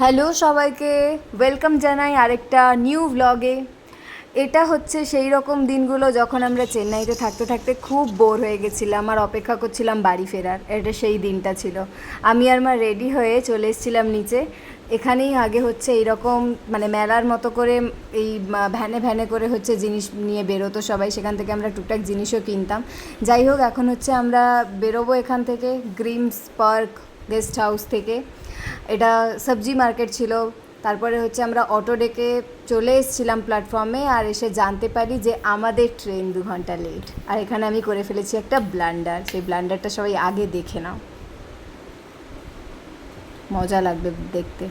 Hello সবাইকে, welcome জানাই আরেকটা নিউ ব্লগে। এটা হচ্ছে সেই রকম দিনগুলো যখন আমরা চেন্নাইতে থাকতে থাকতে খুব বোর হয়ে গেছিলাম আর অপেক্ষা করছিলাম বাড়ি ফেরার। এটা সেই দিনটা ছিল। আমি আর মা রেডি হয়ে চলে এসেছিলাম নিচে। এখানেই আগে হচ্ছে এইরকম মানে মেলার মতো করে এই ভ্যানে ভ্যানে করে হচ্ছে জিনিস নিয়ে বেরোতো সবাই, সেখান থেকে আমরা টুকটাক জিনিসও কিনতাম। যাই হোক, এখন হচ্ছে আমরা বেরোবো এখান থেকে গ্রিমস পার্ক গেস্ট হাউস থেকে। এটা সবজি মার্কেট ছিল। তারপরে হচ্ছে আমরা অটো ডেকে চলে এসেছিলাম প্ল্যাটফর্মে, আর এসে জানতে পারি যে আমাদের ট্রেন 2 ঘন্টা লেট। আর এখানে আমি করে ফেলেছি একটা ব্লান্ডার। সেই ব্লান্ডারটা সবাই আগে দেখে নাও, মজা লাগবে দেখতে।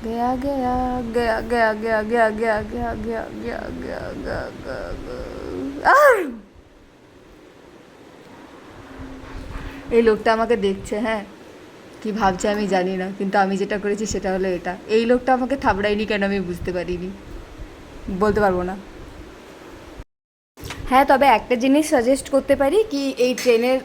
গয়া গয়া গয়া গয়া গয়া গয়া গয়া গয়া গয়া গয়া গয়া গয়া গয়া। এই লোকটা আমাকে দেখছে, হ্যাঁ, কি ভাবছে আমি জানি না, কিন্তু আমি যেটা করেছি সেটা হলো এটা। এই লোকটা আমাকে থাবড়ায়নি কেন আমি বুঝতে পারিনি, বলতে পারবো না। হ্যাঁ, তবে একটা জিনিস সাজেস্ট করতে পারি কি, এই ট্রেনের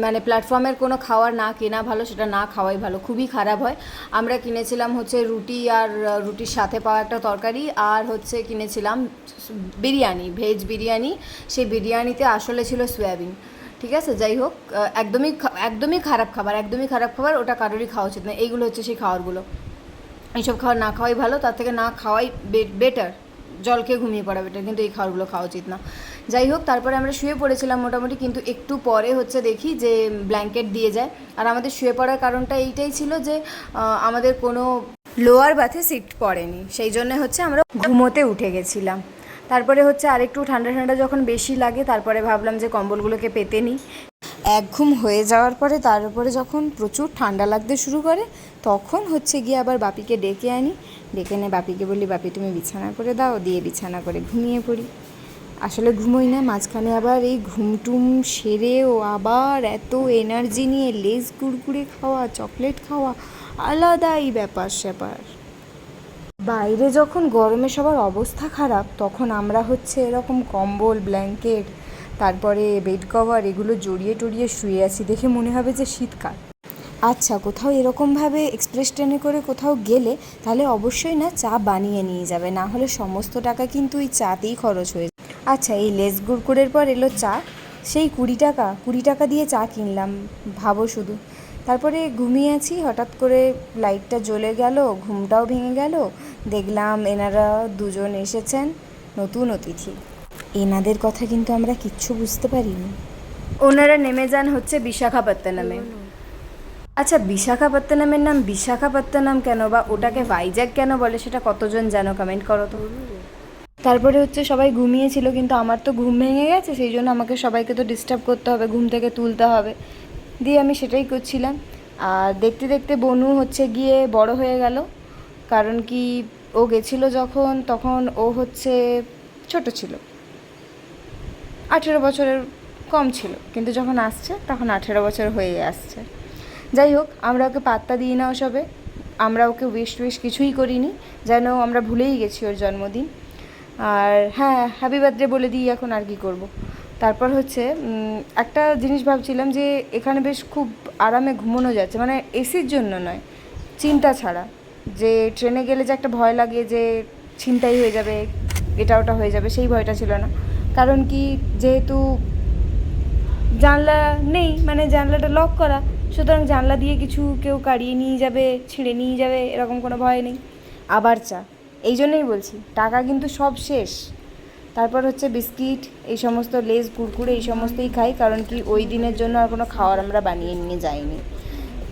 মানে প্ল্যাটফর্মের কোনো খাবার না কেনা ভালো, সেটা না খাওয়াই ভালো, খুবই খারাপ হয়। আমরা কিনেছিলাম হচ্ছে রুটি, আর রুটির সাথে পাওয়া একটা তরকারি, আর হচ্ছে কিনেছিলাম বিরিয়ানি, ভেজ বিরিয়ানি। সেই বিরিয়ানিতে আসলে ছিল সয়াবিন। ঠিক আছে, যাই হোক, একদমই খারাপ খাবার, একদমই খারাপ খাবার। ওটা কারোরই খাওয়া উচিত না। এইগুলো হচ্ছে সেই খাবারগুলো। এইসব খাবার না খাওয়াই ভালো, তার থেকে না খাওয়াই বেটার। জল খেয়ে ঘুমিয়ে পড়া বেটার, কিন্তু এই খাবারগুলো খাওয়া উচিত না। যাই হোক, তারপরে আমরা শুয়ে পড়েছিলাম মোটামুটি, কিন্তু একটু পরে হচ্ছে দেখি যে ব্ল্যাঙ্কেট দিয়ে যায়। আর আমাদের শুয়ে পড়ার কারণটা এইটাই ছিল যে আমাদের কোনো লোয়ার বাথে সিট পড়েনি, সেই জন্য হচ্ছে আমরা ঘুমোতে উঠে গেছিলাম। তারপরে হচ্ছে আরেকটু ঠান্ডা ঠান্ডা যখন বেশি লাগে, তারপরে ভাবলাম যে কম্বলগুলোকে পেতে নিই। এক ঘুম হয়ে যাওয়ার পরে তার উপরে যখন প্রচুর ঠান্ডা লাগতে শুরু করে, তখন হচ্ছে গিয়ে আবার বাপিকে ডেকে আনি। ডেকে এনে বাপিকে বলি, বাপি তুমি বিছানা করে দাও, দিয়ে বিছানা করে ঘুমিয়ে পড়ি। আসলে ঘুমোই না, মাঝখানে আবার এই ঘুমটুম সেরেও আবার এত এনার্জি নিয়ে লেজ কুড়কুড়ে খাওয়া, চকলেট খাওয়া, আলাদাই ব্যাপার স্যাপার। বাইরে যখন গরমে সবার অবস্থা খারাপ, তখন আমরা হচ্ছে এরকম কম্বল, ব্ল্যাঙ্কেট, তারপরে বেড কভার এগুলো জড়িয়ে টড়িয়ে শুয়ে আছি, দেখে মনে হবে যে শীতকাল। আচ্ছা, কোথাও এরকমভাবে এক্সপ্রেস ট্রেনে করে কোথাও গেলে তাহলে অবশ্যই না চা বানিয়ে নিয়ে যাবে, না হলে সমস্ত টাকা কিন্তু ওই চাতেই খরচ হয়ে যায়। আচ্ছা, এই লেস গুড়গুড়ের পর এলো চা। সেই 20 টাকা দিয়ে চা কিনলাম, ভাবো শুধু। তারপরে ঘুমিয়ে আছি, হঠাৎ করে লাইটটা জ্বলে গেল, ঘুমটাও ভেঙে গেল। দেখলাম এনারা দুজন এসেছেন, নতুন অতিথি। এনাদের কথা কিন্তু আমরা কিচ্ছু বুঝতে পারিনি। ওনারা নেমে যান হচ্ছে বিশাখাপত্তনমে। আচ্ছা, বিশাখাপত্তনমের নাম বিশাখাপত্তনম কেন, বা ওটাকে ভাইজ্যাক কেন বলে, সেটা কতজন জানো? কমেন্ট করো তো। তারপরে হচ্ছে সবাই ঘুমিয়েছিল, কিন্তু আমার তো ঘুম ভেঙে গেছে, সেই জন্য আমাকে সবাইকে তো ডিস্টার্ব করতে হবে, ঘুম থেকে তুলতে হবে। দিয়ে আমি সেটাই করছিলাম। আর দেখতে দেখতে বনু হচ্ছে গিয়ে বড় হয়ে গেল। কারণ কি, ও গেছিলো যখন, তখন ও হচ্ছে ছোট ছিল, 18 বছরের কম ছিল, কিন্তু যখন আসছে তখন 18 বছর হয়ে আসছে। যাই হোক, আমরা ওকে পাত্তা দিই না ওসবে। আমরা ওকে উইশ কিছুই করিনি, যেন আমরা ভুলেই গেছি ওর জন্মদিন। আর হ্যাঁ, হ্যাপি বার্থডে বলে দিই এখন, আর কি করব। তারপর হচ্ছে একটা জিনিস ভাবছিলাম যে এখানে বেশ খুব আরামে ঘুমোনো যাচ্ছে, মানে এসির জন্য নয়, চিন্তা ছাড়া। যে ট্রেনে গেলে যে একটা ভয় লাগে যে ছিনতাই হয়ে যাবে, এটা ওটা হয়ে যাবে, সেই ভয়টা ছিল না। কারণ কি, যেহেতু জানলা নেই, মানে জানলাটা লক করা, সুতরাং জানলা দিয়ে কিছু কেউ কাড়িয়ে নিয়ে যাবে, ছিঁড়ে নিয়ে যাবে, এরকম কোনো ভয় নেই। আবার চা, এই জন্যই বলছি টাকা কিন্তু সব শেষ। তারপর হচ্ছে বিস্কিট, এই সমস্ত লেজ কুরকুরে এই সমস্তই খাই, কারণ কি ওই দিনের জন্য আর কোনো খাবার আমরা বানিয়ে নিয়ে যাইনি।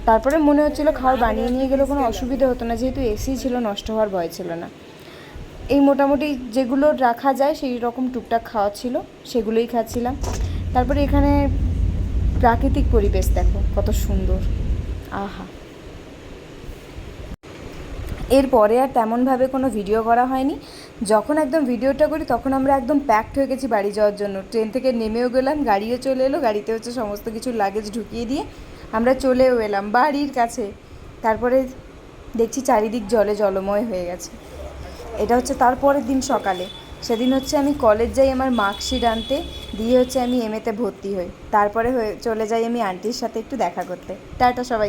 তারপরে মনে হচ্ছিলো খাবার বানিয়ে নিয়ে গেলেও কোনো অসুবিধা হতো না, যেহেতু এসি ছিল, নষ্ট হওয়ার ভয় ছিল না। এই মোটামুটি যেগুলো রাখা যায় সেই রকম টুকটাক খাওয়া ছিল, সেগুলোই খাচ্ছিলাম। তারপরে এখানে প্রাকৃতিক পরিবেশ দেখো কত সুন্দর, আহা। এরপরে আর তেমনভাবে কোনো ভিডিও করা হয়নি। যখন একদম ভিডিওটা করি তখন আমরা একদম প্যাকড হয়ে গেছি বাড়ি যাওয়ার জন্য। ট্রেন থেকে নেমেও গেলাম, গাড়িও চলে এলো, গাড়িতে হচ্ছে সমস্ত কিছু লাগেজ ঢুকিয়ে দিয়ে আমরা চলেও এলাম বাড়ির কাছে। তারপরে দেখছি চারিদিক জলে জলময় হয়ে গেছে। এটা হচ্ছে তারপরের দিন সকালে। সেদিন হচ্ছে আমি কলেজ যাই আমার মার্কশিট আনতে, দিয়ে হচ্ছে আমি এমএতে ভর্তি হই। তারপরে চলে যাই আমি আন্টির সাথে একটু দেখা করতে। টাটা সবাই।